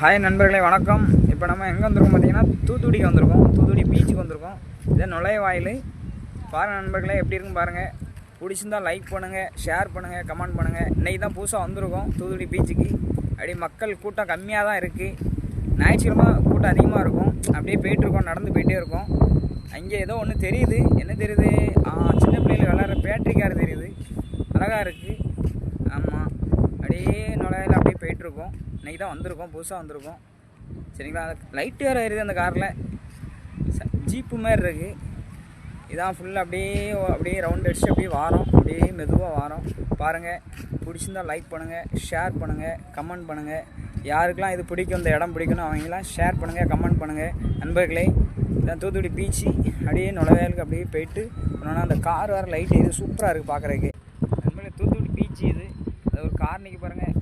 Hi நண்பர்களே, வணக்கம். இப்போ நம்ம எங்கே வந்திருக்கோம் பார்த்தீங்கன்னா, தூத்துக்குடிக்கு வந்திருக்கோம். தூத்துக்குடி பீச்சுக்கு வந்திருக்கோம். இதே நுழைவாயில் பாருங்கள் நண்பர்களே, எப்படி இருக்குன்னு பாருங்கள். பிடிச்சிருந்தால் லைக் பண்ணுங்கள், ஷேர் பண்ணுங்கள், கமெண்ட் பண்ணுங்கள். இன்றைக்கி தான் புதுசாக வந்திருக்கோம் தூத்துக்குடி பீச்சுக்கு. அப்படியே மக்கள் கூட்டம் கம்மியாக தான் இருக்குது. ஞாயிற்றுக்கிழமை கூட்டம் அதிகமாக இருக்கும். அப்படியே போயிட்டுருக்கோம், நடந்து போயிட்டே இருக்கோம். அங்கே ஏதோ ஒன்று தெரியுது. என்ன தெரியுது? சின்ன பிள்ளைகள் விளையாடுற பேட்டரி கார் தெரியுது. அழகாக இருக்குது. ஆமாம், அப்படியே நுழையில அப்படியே போயிட்டுருக்கோம். இன்றைக்கி தான் வந்திருக்கோம், புதுசாக வந்திருக்கோம். சரிங்களா? லைட்டு வேறு இருக்குது அந்த காரில். ஜீப்பு மாதிரி இருக்குது. இதான் ஃபுல்லாக அப்படியே ரவுண்ட் அடிச்சு அப்படியே வாரோம். அப்படியே மெதுவாக வாரோம். பாருங்கள், பிடிச்சிருந்தால் லைக் பண்ணுங்கள், ஷேர் பண்ணுங்கள், கமெண்ட் பண்ணுங்கள். யாருக்கெல்லாம் இது பிடிக்கும், இந்த இடம் பிடிக்கணும், அவங்களாம் ஷேர் பண்ணுங்கள், கமெண்ட் பண்ணுங்கள். நண்பர்களே, இதான் தூத்துக்குடி பீச்சு. அப்படியே நுழைவேலுக்கு அப்படியே போயிட்டு போனோன்னா அந்த கார் வேறு லைட்டு இது சூப்பராக இருக்குது பார்க்குறதுக்கு. நண்பர்களே, தூத்துக்குடி பீச்சு இது. அது ஒரு கார் நிற்க பாருங்கள்.